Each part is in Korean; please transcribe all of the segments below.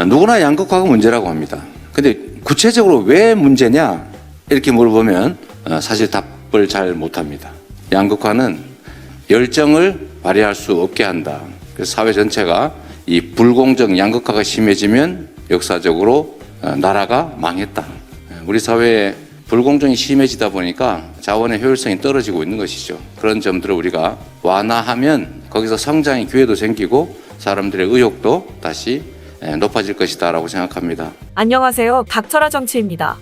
누구나 양극화가 문제라고 합니다. 근데 구체적으로 왜 문제냐 이렇게 물어보면 사실 답을 잘 못합니다. 양극화는 열정을 발휘할 수 없게 한다. 그래서 사회 전체가 이 불공정 양극화가 심해지면 역사적으로 나라가 망했다. 우리 사회에 불공정이 심해지다 보니까 자원의 효율성이 떨어지고 있는 것이죠. 그런 점들을 우리가 완화하면 거기서 성장의 기회도 생기고 사람들의 의욕도 다시 높아질 것이다라고 생각합니다. 안녕하세요. 닥쳐라 정치입니다.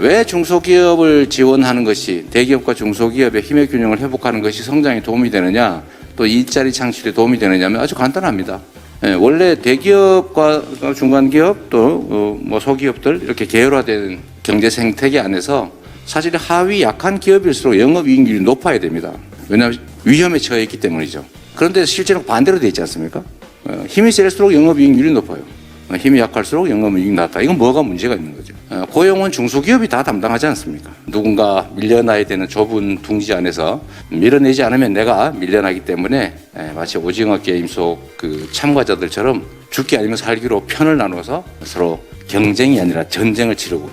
왜 중소기업을 지원하는 것이 대기업과 중소기업의 힘의 균형을 회복하는 것이 성장에 도움이 되느냐 또 일자리 창출에 도움이 되느냐면 아주 간단합니다. 원래 대기업과 중간기업 또 소기업들 이렇게 계열화된 경제 생태계 안에서 사실 하위 약한 기업일수록 영업이익률이 높아야 됩니다. 왜냐하면 위험에 처해 있기 때문이죠. 그런데 실제로 반대로 되어 있지 않습니까? 힘이 셀수록 영업이익률이 높아요. 힘이 약할수록 영업이익이 낮다. 이건 뭐가 문제가 있는 거죠. 고용은 중소기업이 다 담당하지 않습니까? 누군가 밀려나야 되는 좁은 둥지 안에서 밀어내지 않으면 내가 밀려나기 때문에 마치 오징어 게임 속 그 참가자들처럼 죽기 아니면 살기로 편을 나눠서 서로 경쟁이 아니라 전쟁을 치르고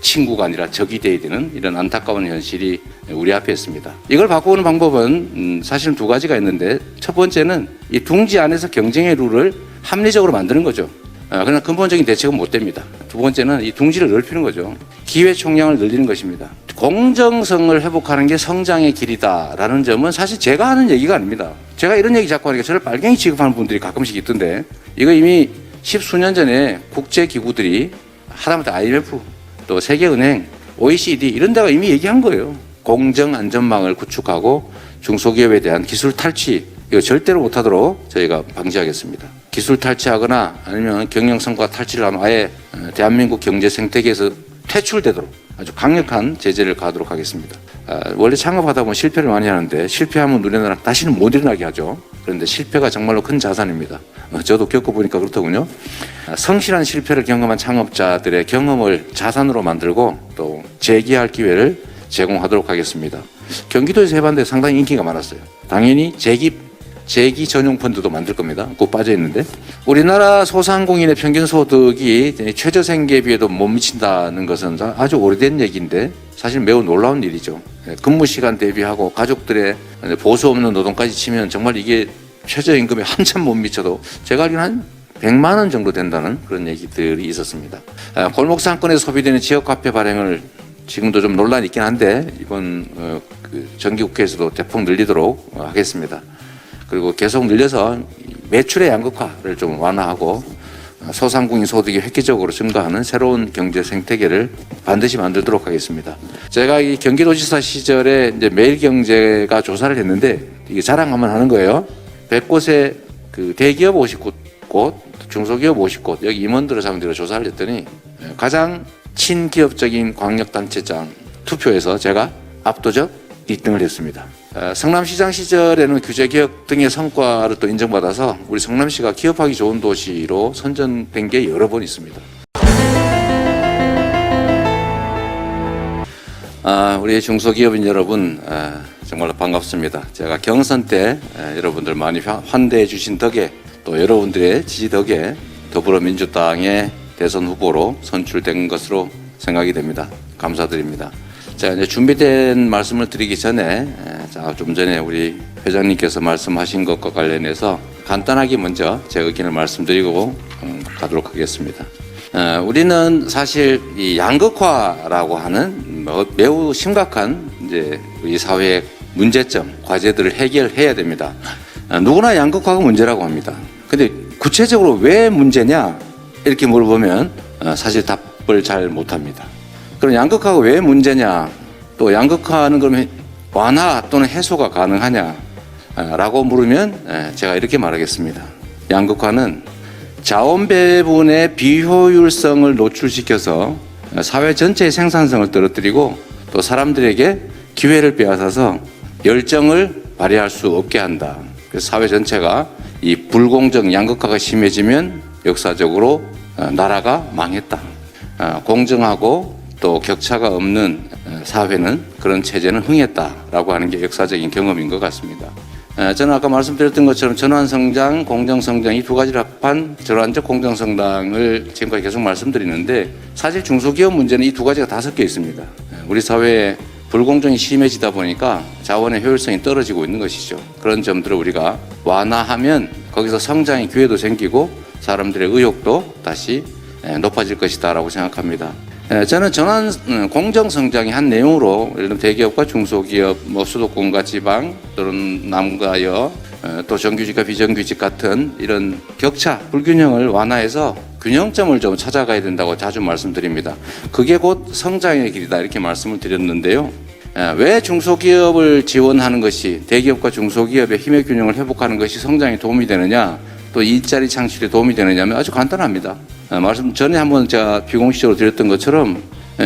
친구가 아니라 적이 돼야 되는 이런 안타까운 현실이 우리 앞에 있습니다. 이걸 바꾸는 방법은 사실은 두 가지가 있는데 첫 번째는 이 둥지 안에서 경쟁의 룰을 합리적으로 만드는 거죠. 그러나 근본적인 대책은 못 됩니다. 두 번째는 이 둥지를 넓히는 거죠. 기회 총량을 늘리는 것입니다. 공정성을 회복하는 게 성장의 길이다라는 점은 사실 제가 하는 얘기가 아닙니다. 제가 이런 얘기 자꾸 하니까 저를 빨갱이 취급하는 분들이 가끔씩 있던데 이거 이미 10수년 전에 국제기구들이 하다못해 IMF 또 세계은행, OECD 이런 데가 이미 얘기한 거예요. 공정 안전망을 구축하고 중소기업에 대한 기술 탈취 이거 절대로 못하도록 저희가 방지하겠습니다. 기술 탈취하거나 아니면 경영성과 탈취를 하면 아예 대한민국 경제 생태계에서 퇴출되도록 아주 강력한 제재를 가하도록 하겠습니다. 원래 창업하다 보면 실패를 많이 하는데 실패하면 눈에나 다시는 못 일어나게 하죠. 그런데 실패가 정말로 큰 자산입니다. 저도 겪어보니까 그렇더군요. 성실한 실패를 경험한 창업자들의 경험을 자산으로 만들고 또 재기할 기회를 제공하도록 하겠습니다. 경기도에서 해봤는데 상당히 인기가 많았어요. 당연히 재기 전용 펀드도 만들 겁니다. 꼭 빠져 있는데 우리나라 소상공인의 평균 소득이 최저생계에 비해도 못 미친다는 것은 아주 오래된 얘기인데 사실 매우 놀라운 일이죠. 근무 시간 대비하고 가족들의 보수 없는 노동까지 치면 정말 이게 최저임금에 한참 못 미쳐도 제가 알기로는 한 100만 원 정도 된다는 그런 얘기들이 있었습니다. 골목 상권에서 소비되는 지역 카페 발행을 지금도 좀 논란이 있긴 한데 이번 정기국회에서도 대폭 늘리도록 하겠습니다. 그리고 계속 늘려서 매출의 양극화를 좀 완화하고 소상공인 소득이 획기적으로 증가하는 새로운 경제 생태계를 반드시 만들도록 하겠습니다. 제가 이 경기도지사 시절에 이제 매일경제가 조사를 했는데 이게 자랑하면 하는 거예요. 100곳에 그 대기업 50곳, 중소기업 50곳 여기 임원들을 상대로 조사를 했더니 가장 친기업적인 광역단체장 투표에서 제가 압도적 1등을 했습니다. 성남시장 시절에는 규제개혁 등의 성과를 또 인정받아서 우리 성남시가 기업하기 좋은 도시로 선정된 게 여러 번 있습니다. 우리 중소기업인 여러분 정말로 반갑습니다. 제가 경선 때 여러분들 많이 환대해 주신 덕에 또 여러분들의 지지 덕에 더불어민주당의 대선 후보로 선출된 것으로 생각이 됩니다. 감사드립니다. 자, 이제 준비된 말씀을 드리기 전에 좀 전에 우리 회장님께서 말씀하신 것과 관련해서 간단하게 먼저 제 의견을 말씀드리고 가도록 하겠습니다. 우리는 사실 이 양극화라고 하는 매우 심각한 이제 우리 사회의 문제점, 과제들을 해결해야 됩니다. 누구나 양극화가 문제라고 합니다. 근데 구체적으로 왜 문제냐 이렇게 물어보면 사실 답을 잘 못합니다. 그럼 양극화가 왜 문제냐 또 양극화는 그러면 완화 또는 해소가 가능하냐 라고 물으면 제가 이렇게 말하겠습니다. 양극화는 자원 배분의 비효율성을 노출시켜서 사회 전체의 생산성을 떨어뜨리고 또 사람들에게 기회를 빼앗아서 열정을 발휘할 수 없게 한다. 그래서 사회 전체가 이 불공정 양극화가 심해지면 역사적으로 나라가 망했다. 공정하고 또 격차가 없는 사회는 그런 체제는 흥했다라고 하는 게 역사적인 경험인 것 같습니다. 저는 아까 말씀드렸던 것처럼 전환성장, 공정성장 이 두 가지를 합한 전환적 공정성장을 지금까지 계속 말씀드리는데 사실 중소기업 문제는 이 두 가지가 다 섞여 있습니다. 우리 사회에 불공정이 심해지다 보니까 자원의 효율성이 떨어지고 있는 것이죠. 그런 점들을 우리가 완화하면 거기서 성장의 기회도 생기고 사람들의 의욕도 다시 높아질 것이다라고 생각합니다. 저는 전환 공정성장의 한 내용으로 예를 들면 대기업과 중소기업, 수도권과 지방 또는 남과 여, 또 정규직과 비정규직 같은 이런 격차, 불균형을 완화해서 균형점을 좀 찾아가야 된다고 자주 말씀드립니다. 그게 곧 성장의 길이다 이렇게 말씀을 드렸는데요. 왜 중소기업을 지원하는 것이 대기업과 중소기업의 힘의 균형을 회복하는 것이 성장에 도움이 되느냐 또 일자리 창출에 도움이 되느냐면 아주 간단합니다. 말씀 전에 한번 제가 비공식적으로 드렸던 것처럼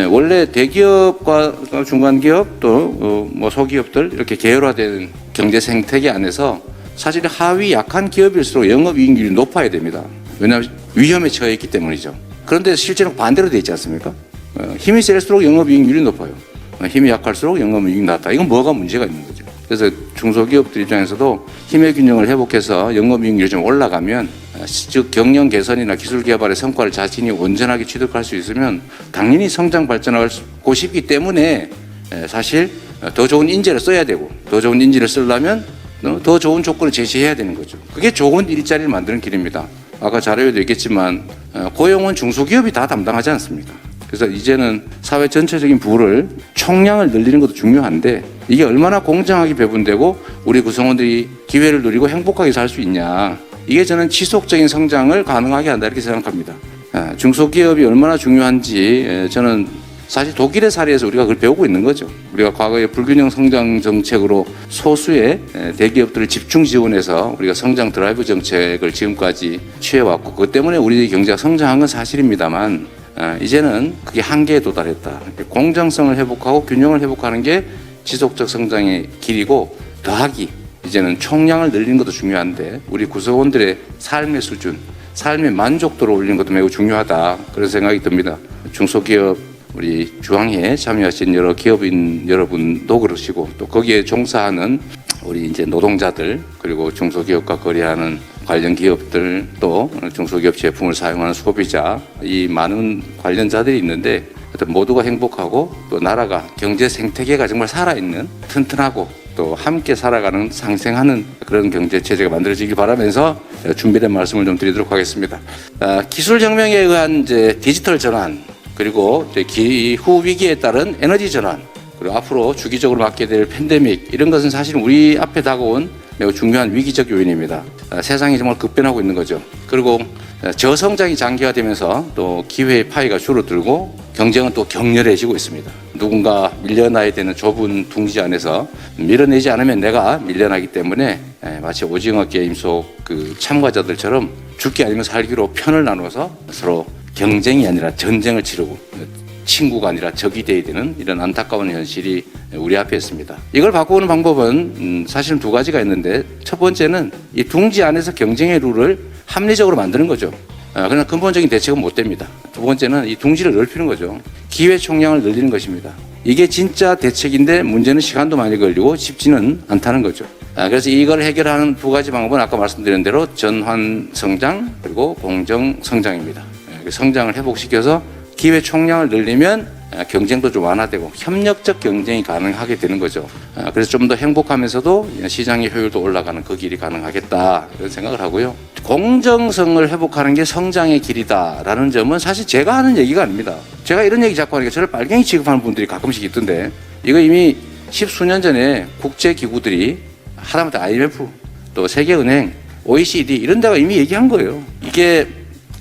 원래 대기업과 중간기업 또 소기업들 이렇게 계열화된 경제 생태계 안에서 사실 하위 약한 기업일수록 영업이익률이 높아야 됩니다. 왜냐하면 위험에 처해 있기 때문이죠. 그런데 실제로 반대로 되어 있지 않습니까? 힘이 셀수록 영업이익률이 높아요. 힘이 약할수록 영업이익이 낮다. 이건 뭐가 문제가 있는 거죠. 그래서 중소기업들 입장에서도 힘의 균형을 회복해서 영업이익률이 좀 올라가면 즉 경영 개선이나 기술 개발의 성과를 자신이 온전하게 취득할 수 있으면 당연히 성장 발전하고 싶기 때문에 사실 더 좋은 인재를 써야 되고 더 좋은 인재를 쓰려면 더 좋은 조건을 제시해야 되는 거죠. 그게 좋은 일자리를 만드는 길입니다. 아까 자료에도 있겠지만 고용은 중소기업이 다 담당하지 않습니까? 그래서 이제는 사회 전체적인 부를 총량을 늘리는 것도 중요한데 이게 얼마나 공정하게 배분되고 우리 구성원들이 기회를 누리고 행복하게 살 수 있냐. 이게 저는 지속적인 성장을 가능하게 한다 이렇게 생각합니다. 중소기업이 얼마나 중요한지 저는 사실 독일의 사례에서 우리가 그걸 배우고 있는 거죠. 우리가 과거에 불균형 성장 정책으로 소수의 대기업들을 집중 지원해서 우리가 성장 드라이브 정책을 지금까지 취해왔고 그것 때문에 우리 경제가 성장한 건 사실입니다만 이제는 그게 한계에 도달했다. 공정성을 회복하고 균형을 회복하는 게 지속적 성장의 길이고 더하기 이제는 총량을 늘리는 것도 중요한데 우리 구성원들의 삶의 수준, 삶의 만족도를 올리는 것도 매우 중요하다. 그런 생각이 듭니다. 중소기업 우리 주황회에 참여하신 여러 기업인 여러분도 그러시고 또 거기에 종사하는 우리 이제 노동자들 그리고 중소기업과 거래하는 관련 기업들 또 중소기업 제품을 사용하는 소비자 이 많은 관련자들이 있는데 모두가 행복하고 또 나라가 경제 생태계가 정말 살아있는 튼튼하고 또 함께 살아가는 상생하는 그런 경제 체제가 만들어지길 바라면서 준비된 말씀을 좀 드리도록 하겠습니다. 기술 혁명에 의한 이제 디지털 전환 그리고 이제 기후 위기에 따른 에너지 전환 그리고 앞으로 주기적으로 맞게 될 팬데믹 이런 것은 사실 우리 앞에 다가온 매우 중요한 위기적 요인입니다. 세상이 정말 급변하고 있는 거죠. 그리고 저성장이 장기화되면서 또 기회의 파이가 줄어들고 경쟁은 또 격렬해지고 있습니다. 누군가 밀려나야 되는 좁은 둥지 안에서 밀어내지 않으면 내가 밀려나기 때문에 마치 오징어 게임 속 그 참가자들처럼 죽기 아니면 살기로 편을 나눠서 서로 경쟁이 아니라 전쟁을 치르고 친구가 아니라 적이 돼야 되는 이런 안타까운 현실이 우리 앞에 있습니다. 이걸 바꾸는 방법은 사실은 두 가지가 있는데 첫 번째는 이 둥지 안에서 경쟁의 룰을 합리적으로 만드는 거죠. 그러나 근본적인 대책은 못 됩니다. 두 번째는 이 둥지를 넓히는 거죠. 기회 총량을 늘리는 것입니다. 이게 진짜 대책인데 문제는 시간도 많이 걸리고 쉽지는 않다는 거죠. 그래서 이걸 해결하는 두 가지 방법은 아까 말씀드린 대로 전환 성장 그리고 공정 성장입니다. 성장을 회복시켜서 기회 총량을 늘리면 경쟁도 좀 완화되고 협력적 경쟁이 가능하게 되는 거죠. 그래서 좀 더 행복하면서도 시장의 효율도 올라가는 그 길이 가능하겠다 이런 생각을 하고요. 공정성을 회복하는 게 성장의 길이다라는 점은 사실 제가 하는 얘기가 아닙니다. 제가 이런 얘기 자꾸 하니까 저를 빨갱이 취급하는 분들이 가끔씩 있던데 이거 이미 십수년 전에 국제기구들이 하다못해 IMF 또 세계은행 OECD 이런 데가 이미 얘기한 거예요. 이게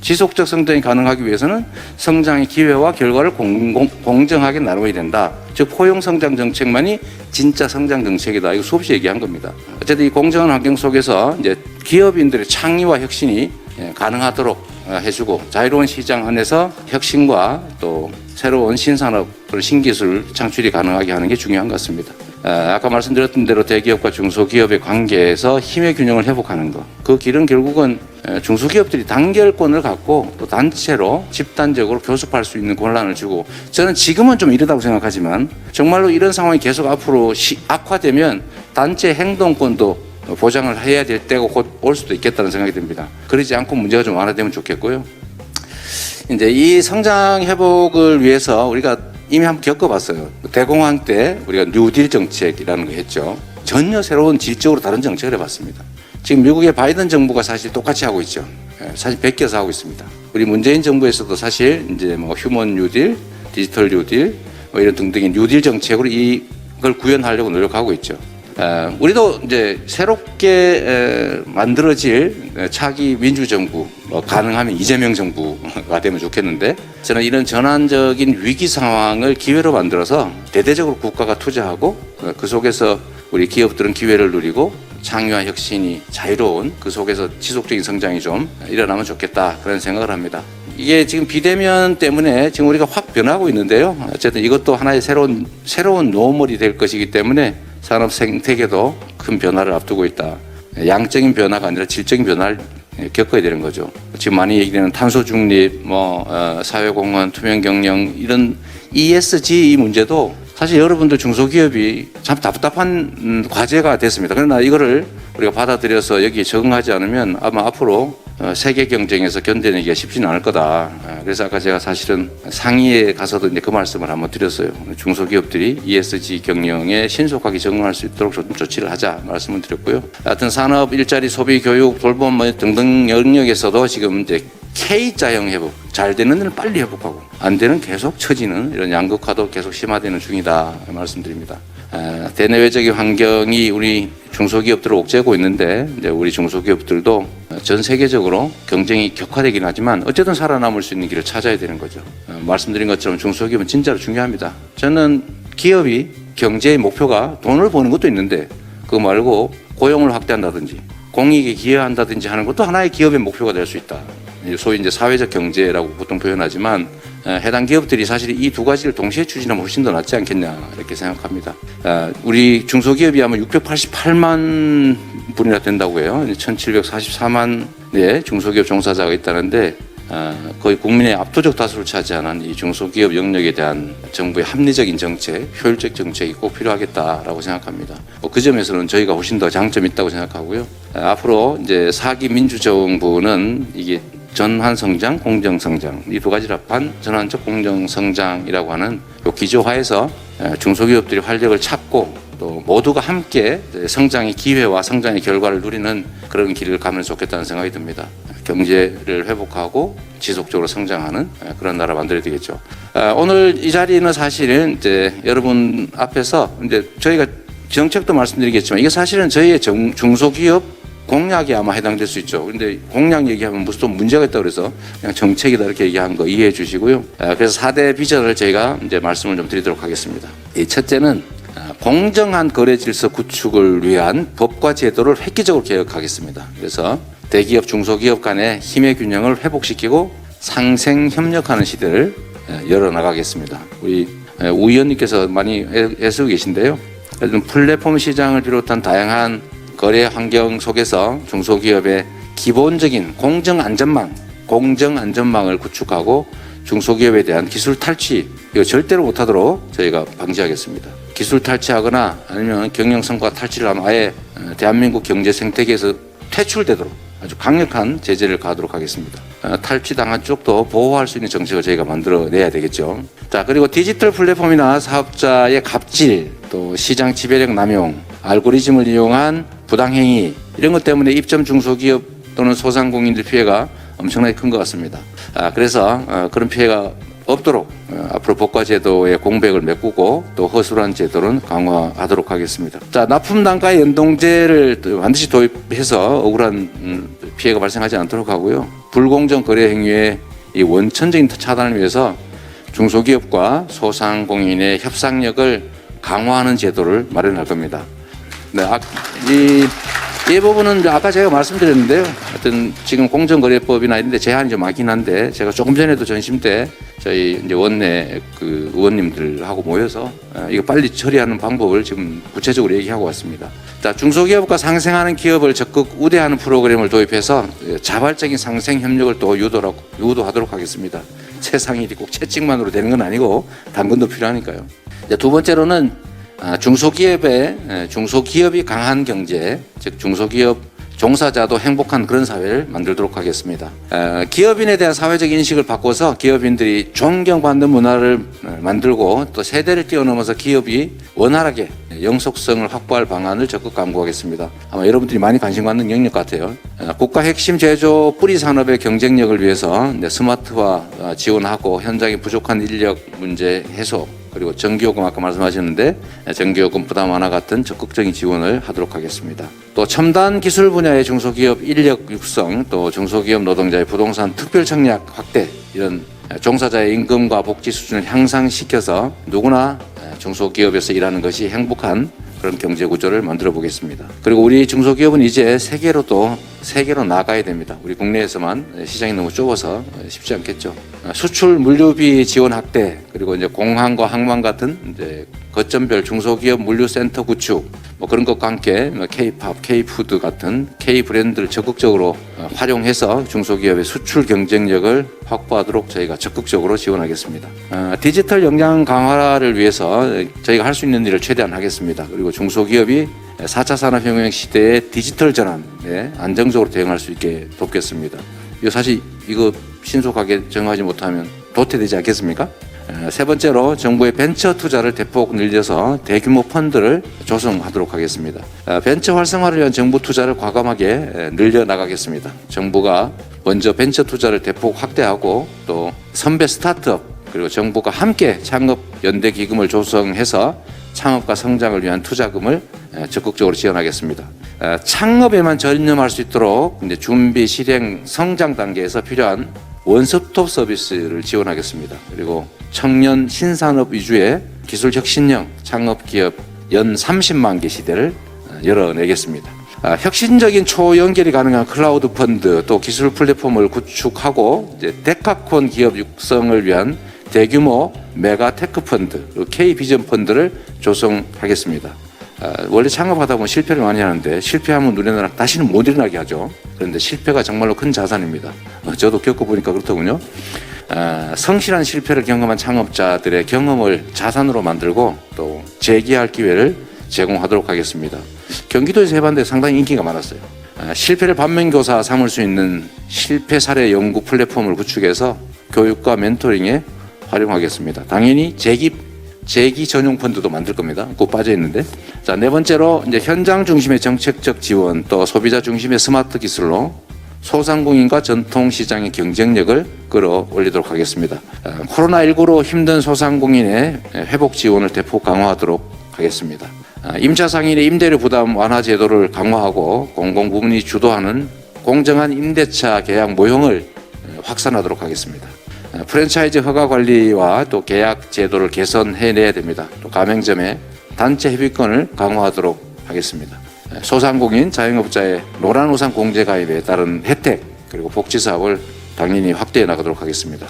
지속적 성장이 가능하기 위해서는 성장의 기회와 결과를 공정하게 나눠야 된다. 즉 포용 성장 정책만이 진짜 성장 정책이다. 이거 수없이 얘기한 겁니다. 어쨌든 이 공정한 환경 속에서 이제 기업인들의 창의와 혁신이 가능하도록 해주고 자유로운 시장 안에서 혁신과 또 새로운 신산업, 신기술 창출이 가능하게 하는 게 중요한 것 같습니다. 아까 말씀드렸던 대로 대기업과 중소기업의 관계에서 힘의 균형을 회복하는 것. 그 길은 결국은 중소기업들이 단결권을 갖고 또 단체로 집단적으로 교섭할 수 있는 권한을 주고 저는 지금은 좀 이르다고 생각하지만 정말로 이런 상황이 계속 앞으로 악화되면 단체 행동권도 보장을 해야 될 때가 곧 올 수도 있겠다는 생각이 듭니다. 그러지 않고 문제가 좀 완화되면 좋겠고요. 이제 이 성장 회복을 위해서 우리가 이미 한번 겪어봤어요. 대공황 때 우리가 뉴딜 정책이라는 거 했죠. 전혀 새로운 질적으로 다른 정책을 해봤습니다. 지금 미국의 바이든 정부가 사실 똑같이 하고 있죠. 사실 베껴서 하고 있습니다. 우리 문재인 정부에서도 사실 이제 뭐 휴먼 뉴딜, 디지털 뉴딜 뭐 이런 등등의 뉴딜 정책으로 이걸 구현하려고 노력하고 있죠. 우리도 이제 새롭게 만들어질 차기 민주정부, 가능하면 이재명 정부가 되면 좋겠는데, 저는 이런 전환적인 위기 상황을 기회로 만들어서 대대적으로 국가가 투자하고 그 속에서 우리 기업들은 기회를 누리고 창의와 혁신이 자유로운 그 속에서 지속적인 성장이 좀 일어나면 좋겠다, 그런 생각을 합니다. 이게 지금 비대면 때문에 지금 우리가 확 변하고 있는데요. 어쨌든 이것도 하나의 새로운 노멀이 될 것이기 때문에 산업 생태계도 큰 변화를 앞두고 있다. 양적인 변화가 아니라 질적인 변화를 겪어야 되는 거죠. 지금 많이 얘기되는 탄소 중립, 사회공헌, 투명 경영, 이런 ESG 문제도 사실 여러분들 중소기업이 참 답답한 과제가 됐습니다. 그러나 이거를 우리가 받아들여서 여기에 적응하지 않으면 아마 앞으로 세계 경쟁에서 견뎌내기가 쉽지는 않을 거다. 그래서 아까 제가 사실은 상의에 가서도 이제 그 말씀을 한번 드렸어요. 중소기업들이 ESG 경영에 신속하게 적응할 수 있도록 좀 조치를 하자 말씀을 드렸고요. 하여튼 산업, 일자리, 소비, 교육, 돌봄 등등 영역에서도 지금 이제 K자형 회복, 잘 되는 데는 빨리 회복하고 안 되는 계속 처지는 이런 양극화도 계속 심화되는 중이다 말씀드립니다. 대내외적인 환경이 우리 중소기업들을 옥죄고 있는데 이제 우리 중소기업들도 전 세계적으로 경쟁이 격화되긴 하지만 어쨌든 살아남을 수 있는 길을 찾아야 되는 거죠. 말씀드린 것처럼 중소기업은 진짜로 중요합니다. 저는 기업이 경제의 목표가 돈을 버는 것도 있는데 그거 말고 고용을 확대한다든지 공익에 기여한다든지 하는 것도 하나의 기업의 목표가 될 수 있다. 소위 이제 사회적 경제라고 보통 표현하지만 해당 기업들이 사실 이 두 가지를 동시에 추진하면 훨씬 더 낫지 않겠냐 이렇게 생각합니다. 우리 중소기업이 아마 688만 분이나 된다고 해요. 1744만의 중소기업 종사자가 있다는데 거의 국민의 압도적 다수를 차지하는 이 중소기업 영역에 대한 정부의 합리적인 정책, 효율적 정책이 꼭 필요하겠다라고 생각합니다. 그 점에서는 저희가 훨씬 더 장점이 있다고 생각하고요. 앞으로 이제 4기 민주정부는 이게 전환성장, 공정성장 이 두 가지를 합한 전환적 공정성장이라고 하는 요 기조화에서 중소기업들이 활력을 찾고 또 모두가 함께 성장의 기회와 성장의 결과를 누리는 그런 길을 가면 좋겠다는 생각이 듭니다. 경제를 회복하고 지속적으로 성장하는 그런 나라 만들어야 되겠죠. 오늘 이 자리는 사실은 이제 여러분 앞에서 이제 저희가 정책도 말씀드리겠지만 이게 사실은 저희의 중소기업 공약에 아마 해당될 수 있죠. 그런데 공약 얘기하면 무슨 또 문제가 있다고 그래서 그냥 정책이다 이렇게 얘기한 거 이해해 주시고요. 그래서 4대 비전을 저희가 이제 말씀을 좀 드리도록 하겠습니다. 이 첫째는 공정한 거래 질서 구축을 위한 법과 제도를 획기적으로 개혁하겠습니다. 그래서 대기업, 중소기업 간의 힘의 균형을 회복시키고 상생 협력하는 시대를 열어나가겠습니다. 우리 우 의원님께서 많이 애쓰고 계신데요. 플랫폼 시장을 비롯한 다양한 거래 환경 속에서 중소기업의 기본적인 공정 안전망을 구축하고 중소기업에 대한 기술 탈취 이거 절대로 못하도록 저희가 방지하겠습니다. 기술 탈취하거나 아니면 경영 성과 탈취를 하면 아예 대한민국 경제 생태계에서 퇴출되도록 아주 강력한 제재를 가하도록 하겠습니다. 탈취당한 쪽도 보호할 수 있는 정책을 저희가 만들어내야 되겠죠. 자, 그리고 디지털 플랫폼이나 사업자의 갑질, 또 시장 지배력 남용, 알고리즘을 이용한 부당행위 이런 것 때문에 입점 중소기업 또는 소상공인들 피해가 엄청나게 큰 것 같습니다. 그래서 그런 피해가 없도록 앞으로 법과 제도의 공백을 메꾸고 또 허술한 제도는 강화하도록 하겠습니다. 자, 납품 단가 연동제를 반드시 도입해서 억울한 피해가 발생하지 않도록 하고요. 불공정 거래 행위의 이 원천적인 차단을 위해서 중소기업과 소상공인의 협상력을 강화하는 제도를 마련할 겁니다. 네, 이 부분은 아까 제가 말씀드렸는데요. 하여튼 지금 공정거래법이나 이런 데 제한이 좀 많긴 한데 제가 조금 전에도 전심 때 저희 이제 원내 그 의원님들하고 모여서 이거 빨리 처리하는 방법을 지금 구체적으로 얘기하고 왔습니다. 자, 중소기업과 상생하는 기업을 적극 우대하는 프로그램을 도입해서 자발적인 상생 협력을 또 유도하도록 하겠습니다. 채상일이 꼭 채찍만으로 되는 건 아니고 당근도 필요하니까요. 두 번째로는 중소기업이 강한 경제, 즉 중소기업 종사자도 행복한 그런 사회를 만들도록 하겠습니다. 기업인에 대한 사회적 인식을 바꿔서 기업인들이 존경받는 문화를 만들고 또 세대를 뛰어넘어서 기업이 원활하게 영속성을 확보할 방안을 적극 강구하겠습니다. 아마 여러분들이 많이 관심 갖는 영역 같아요. 국가 핵심 제조 뿌리 산업의 경쟁력을 위해서 스마트화 지원하고 현장에 부족한 인력 문제 해소, 그리고 전기요금 아까 말씀하셨는데 전기요금 부담 완화 같은 적극적인 지원을 하도록 하겠습니다. 또 첨단 기술 분야의 중소기업 인력 육성, 또 중소기업 노동자의 부동산 특별 청약 확대, 이런 종사자의 임금과 복지 수준을 향상시켜서 누구나 중소기업에서 일하는 것이 행복한 그런 경제 구조를 만들어 보겠습니다. 그리고 우리 중소기업은 이제 세계로 나가야 됩니다. 우리 국내에서만 시장이 너무 좁아서 쉽지 않겠죠. 수출 물류비 지원 확대, 그리고 이제 공항과 항만 같은 이제 거점별 중소기업 물류센터 구축, 그런 것과 함께 K-팝, K-푸드 같은 K 브랜드를 적극적으로 활용해서 중소기업의 수출 경쟁력을 확보하도록 저희가 적극적으로 지원하겠습니다. 디지털 역량 강화를 위해서 저희가 할 수 있는 일을 최대한 하겠습니다. 그리고 중소기업이 4차 산업혁명 시대의 디지털 전환에 안정적으로 대응할 수 있게 돕겠습니다. 사실 이거 신속하게 정하지 못하면 도태되지 않겠습니까? 세 번째로 정부의 벤처 투자를 대폭 늘려서 대규모 펀드를 조성하도록 하겠습니다. 벤처 활성화를 위한 정부 투자를 과감하게 늘려나가겠습니다. 정부가 먼저 벤처 투자를 대폭 확대하고 또 선배 스타트업, 그리고 정부가 함께 창업 연대 기금을 조성해서 창업과 성장을 위한 투자금을 적극적으로 지원하겠습니다. 창업에만 전념할 수 있도록 이제 준비, 실행, 성장 단계에서 필요한 원스톱 서비스를 지원하겠습니다. 그리고 청년 신산업 위주의 기술 혁신형 창업 기업 연 30만 개 시대를 열어내겠습니다. 혁신적인 초연결이 가능한 클라우드 펀드, 또 기술 플랫폼을 구축하고 이제 데카콘 기업 육성을 위한 대규모 메가 테크 펀드, K 비전 펀드를 조성하겠습니다. 원래 창업하다 보면 실패를 많이 하는데 실패하면 누리느라 다시는 못 일어나게 하죠. 그런데 실패가 정말로 큰 자산입니다. 저도 겪어보니까 그렇더군요. 성실한 실패를 경험한 창업자들의 경험을 자산으로 만들고 또 재기할 기회를 제공하도록 하겠습니다. 경기도에서 해봤는데 상당히 인기가 많았어요. 실패를 반면교사 삼을 수 있는 실패 사례 연구 플랫폼을 구축해서 교육과 멘토링에 활용하겠습니다. 당연히 재기 전용 펀드도 만들 겁니다. 꼭 빠져 있는데. 자, 네 번째로 이제 현장 중심의 정책적 지원, 또 소비자 중심의 스마트 기술로 소상공인과 전통 시장의 경쟁력을 끌어올리도록 하겠습니다. 코로나19로 힘든 소상공인의 회복 지원을 대폭 강화하도록 하겠습니다. 임차 상인의 임대료 부담 완화 제도를 강화하고 공공부문이 주도하는 공정한 임대차 계약 모형을 확산하도록 하겠습니다. 프랜차이즈 허가 관리와 또 계약 제도를 개선해내야 됩니다. 또 가맹점의 단체 협의권을 강화하도록 하겠습니다. 소상공인 자영업자의 노란우산 공제가입에 따른 혜택, 그리고 복지 사업을 당연히 확대해 나가도록 하겠습니다.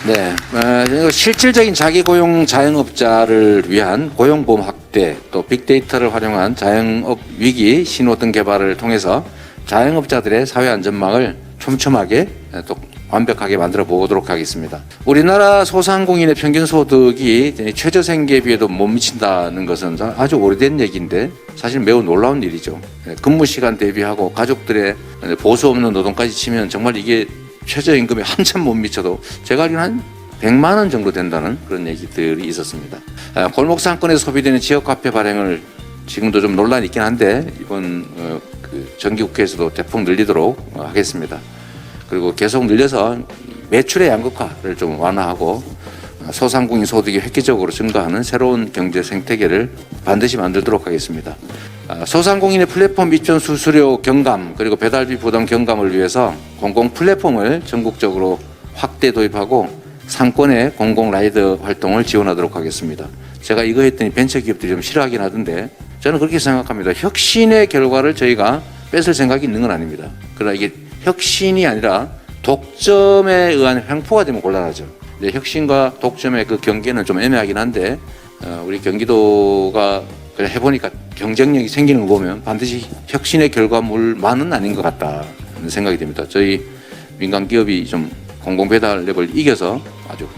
네, 실질적인 자기고용 자영업자를 위한 고용보험 확대, 또 빅데이터를 활용한 자영업 위기 신호등 개발을 통해서 자영업자들의 사회 안전망을 촘촘하게 또 완벽하게 만들어 보도록 하겠습니다. 우리나라 소상공인의 평균 소득이 최저생계에 비해도 못 미친다는 것은 아주 오래된 얘기인데 사실 매우 놀라운 일이죠. 근무 시간 대비하고 가족들의 보수 없는 노동까지 치면 정말 이게 최저임금에 한참 못 미쳐도 제가 알기로는 한 100만 원 정도 된다는 그런 얘기들이 있었습니다. 골목 상권에서 소비되는 지역 화폐 발행을 지금도 좀 논란이 있긴 한데 이번 정기국회에서도 대폭 늘리도록 하겠습니다. 그리고 계속 늘려서 매출의 양극화를 좀 완화하고 소상공인 소득이 획기적으로 증가하는 새로운 경제 생태계를 반드시 만들도록 하겠습니다. 소상공인의 플랫폼 입점 수수료 경감, 그리고 배달비 부담 경감을 위해서 공공 플랫폼을 전국적으로 확대 도입하고 상권의 공공 라이더 활동을 지원하도록 하겠습니다. 제가 이거 했더니 벤처기업들이 좀 싫어하긴 하던데 저는 그렇게 생각합니다. 혁신의 결과를 저희가 뺏을 생각이 있는 건 아닙니다. 그러나 이게 혁신이 아니라 독점에 의한 횡포가 되면 곤란하죠. 혁신과 독점의 그 경계는 좀 애매하긴 한데 우리 경기도가 해보니까 경쟁력이 생기는 거 보면 반드시 혁신의 결과물만은 아닌 것 같다는 생각이 듭니다. 저희 민간 기업이 좀 공공배달력을 이겨서 아주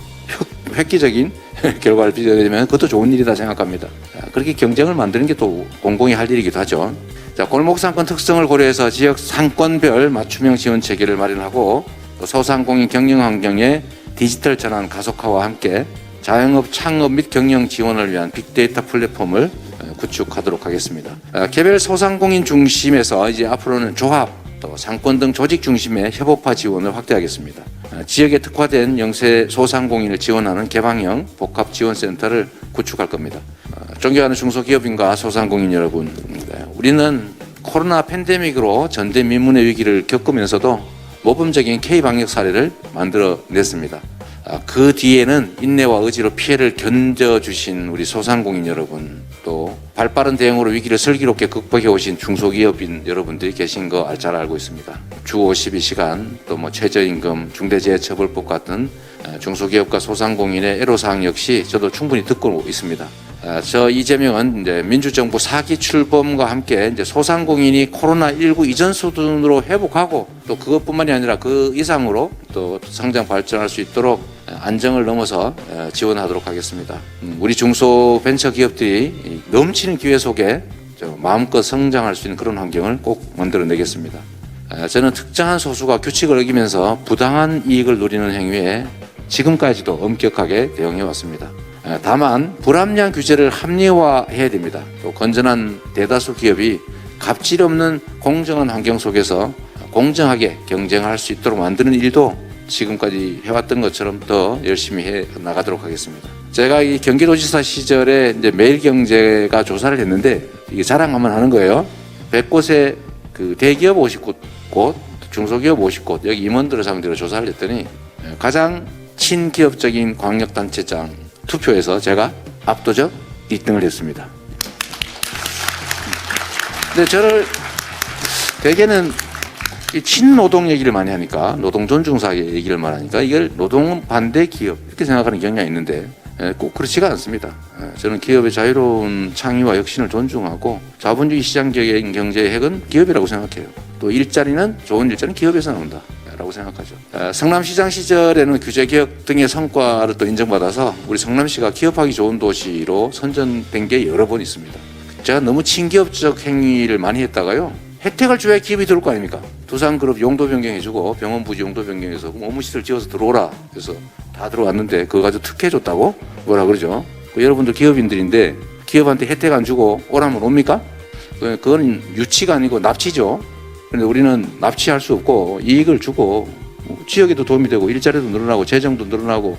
획기적인 결과를 빚어내면 그것도 좋은 일이다 생각합니다. 그렇게 경쟁을 만드는 게 또 공공이 할 일이기도 하죠. 자, 골목상권 특성을 고려해서 지역 상권별 맞춤형 지원 체계를 마련하고 또 소상공인 경영 환경의 디지털 전환 가속화와 함께 자영업 창업 및 경영 지원을 위한 빅데이터 플랫폼을 구축하도록 하겠습니다. 개별 소상공인 중심에서 이제 앞으로는 조합, 또 상권 등 조직 중심의 협업화 지원을 확대하겠습니다. 지역에 특화된 영세 소상공인을 지원하는 개방형 복합지원센터를 구축할 겁니다. 존경하는 중소기업인과 소상공인 여러분, 우리는 코로나 팬데믹으로 전대미문의 위기를 겪으면서도 모범적인 K방역 사례를 만들어냈습니다. 그 뒤에는 인내와 의지로 피해를 견뎌주신 우리 소상공인 여러분, 또 발빠른 대응으로 위기를 슬기롭게 극복해 오신 중소기업인 여러분들이 계신 거 잘 알고 있습니다. 주 52시간, 또 뭐 최저임금, 중대재해처벌법 같은 중소기업과 소상공인의 애로사항 역시 저도 충분히 듣고 있습니다. 저 이재명은 이제 민주정부 4기 출범과 함께 이제 소상공인이 코로나19 이전 수준으로 회복하고 또 그것뿐만이 아니라 그 이상으로 또 성장 발전할 수 있도록 안정을 넘어서 지원하도록 하겠습니다. 우리 중소벤처기업들이 넘치는 기회 속에 마음껏 성장할 수 있는 그런 환경을 꼭 만들어내겠습니다. 저는 특정한 소수가 규칙을 어기면서 부당한 이익을 누리는 행위에 지금까지도 엄격하게 대응해 왔습니다. 다만 불합리한 규제를 합리화해야 됩니다. 또 건전한 대다수 기업이 갑질 없는 공정한 환경 속에서 공정하게 경쟁할 수 있도록 만드는 일도 지금까지 해왔던 것처럼 더 열심히 해 나가도록 하겠습니다. 제가 이 경기도지사 시절에 이제 매일경제가 조사를 했는데 이게 자랑 한번 하는 거예요. 100곳에 그 대기업 59곳, 중소기업 50곳 여기 임원들을 상대로 조사를 했더니 가장 친기업적인 광역단체장 투표에서 제가 압도적 1등을 했습니다. 근데 저를 대개는 이 친노동 얘기를 많이 하니까 노동 존중사 얘기를 많이 하니까 이걸 노동 반대 기업 이렇게 생각하는 경향이 있는데 꼭 그렇지가 않습니다. 저는 기업의 자유로운 창의와 혁신을 존중하고 자본주의 시장적인 경제의 핵은 기업이라고 생각해요. 또 일자리는 좋은 일자리는 기업에서 나온다 라고 생각하죠. 성남시장 시절에는 규제개혁 등의 성과를 또 인정받아서 우리 성남시가 기업하기 좋은 도시로 선정된 게 여러 번 있습니다. 제가 너무 친기업적 행위를 많이 했다가요. 혜택을 줘야 기업이 들어올 거 아닙니까? 두산그룹 용도 변경해주고 병원 부지 용도 변경해서 업무시설 지어서 들어오라. 그래서 다 들어왔는데 그거 가지고 특혜줬다고 뭐라 그러죠. 여러분들 기업인들인데 기업한테 혜택 안 주고 오라면 옵니까? 그건 유치가 아니고 납치죠. 그런데 우리는 납치할 수 없고 이익을 주고 지역에도 도움이 되고 일자리도 늘어나고 재정도 늘어나고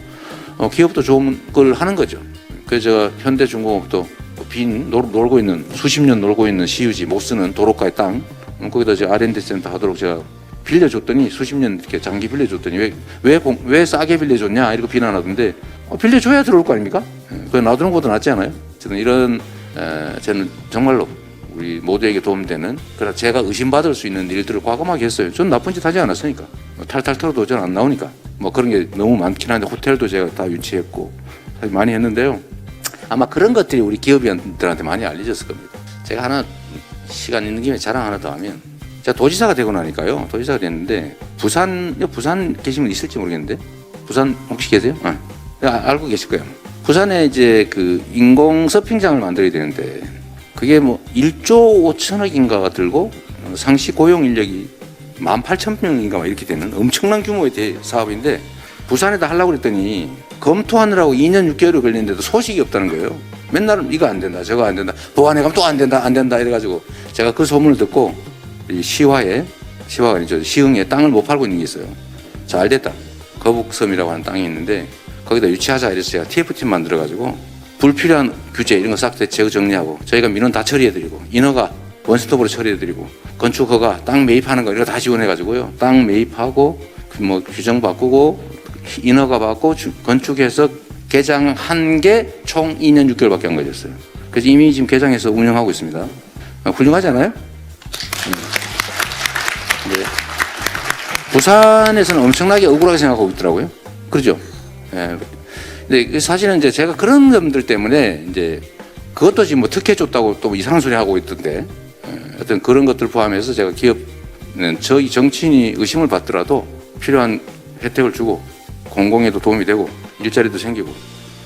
기업도 좋은 걸 하는 거죠. 그래서 현대중공업도 빈 놀고 있는 수십 년 놀고 있는 시유지 못 쓰는 도로가의 땅 거기다 제 R&D 센터 하도록 제가 빌려줬더니 수십 년 이렇게 장기 빌려줬더니 왜 싸게 빌려줬냐 이렇게 비난하던데 빌려줘야 들어올 거 아닙니까? 그 놔두는 것도 낫지 않아요? 저는 이런 저는 정말로 우리 모두에게 도움되는 그러나 제가 의심받을 수 있는 일들을 과감하게 했어요. 전 나쁜 짓 하지 않았으니까 탈탈 털어도 전 안 나오니까 뭐 그런 게 너무 많긴 한데 호텔도 제가 다 유치했고 많이 했는데요. 아마 그런 것들이 우리 기업인들한테 많이 알려졌을 겁니다. 제가 하나 시간 있는 김에 자랑 하나 더 하면 제가 도지사가 되고 나니까요. 도지사가 됐는데 부산 계시면 있을지 모르겠는데 부산 혹시 계세요? 알고 계실 거예요. 부산에 이제 그 인공 서핑장을 만들어야 되는데 그게 뭐 1조 5천억인가가 들고 상시 고용 인력이 18,000명인가 이렇게 되는 엄청난 규모의 사업인데 부산에다 하려고 그랬더니 검토하느라고 2년 6개월이 걸리는데도 소식이 없다는 거예요. 맨날 이거 안 된다, 저거 안 된다, 보완해 가면 또 안 된다 이래가지고 제가 그 소문을 듣고 이 시화가 아니죠. 시흥에 땅을 못 팔고 있는 게 있어요. 잘 됐다. 거북섬이라고 하는 땅이 있는데 거기다 유치하자 이래서 제가 TF팀 만들어가지고 불필요한 규제 이런 거 싹 제거 정리하고 저희가 민원 다 처리해드리고 인허가 원스톱으로 처리해드리고 건축허가 땅 매입하는 거 이런 거 다 지원해가지고요. 땅 매입하고 뭐 규정 바꾸고 인허가 받고 건축해서 개장한 게 총 2년 6개월밖에 안 걸렸어요. 그래서 이미 지금 개장해서 운영하고 있습니다. 훌륭하지 않아요? 네. 부산에서는 엄청나게 억울하게 생각하고 있더라고요. 그렇죠? 네. 근데 사실은 이제 제가 그런 점들 때문에 이제 그것도 지금 뭐 특혜 줬다고 또 이상한 소리 하고 있던데 어떤 그런 것들 포함해서 제가 기업은 저희 정치인이 의심을 받더라도 필요한 혜택을 주고 공공에도 도움이 되고 일자리도 생기고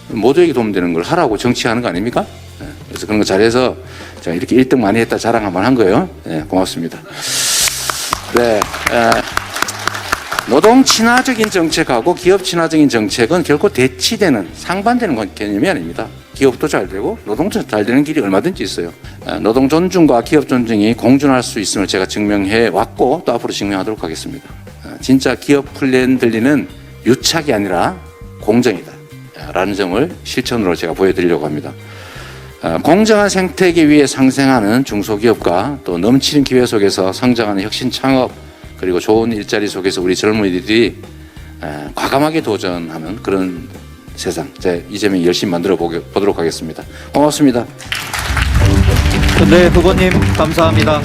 모두에게 도움되는 걸 하라고 정치하는 거 아닙니까? 예, 그래서 그런 거 잘해서 제가 이렇게 1등 많이 했다 자랑 한번 한 거예요. 예, 고맙습니다. 네, 노동 친화적인 정책하고 기업 친화적인 정책은 결코 대치되는 상반되는 개념이 아닙니다. 기업도 잘 되고 노동도 잘 되는 길이 얼마든지 있어요. 노동 존중과 기업 존중이 공존할 수 있음을 제가 증명해 왔고 또 앞으로 증명하도록 하겠습니다. 진짜 기업 플랜들리는 유착이 아니라 공정이다 라는 점을 실천으로 제가 보여드리려고 합니다. 공정한 생태계 위에 상생하는 중소기업과 또 넘치는 기회 속에서 성장하는 혁신 창업 그리고 좋은 일자리 속에서 우리 젊은이들이 과감하게 도전하는 그런 세상, 제가 이재명이 열심히 만들어 보도록 하겠습니다. 고맙습니다. 네, 후보님 감사합니다.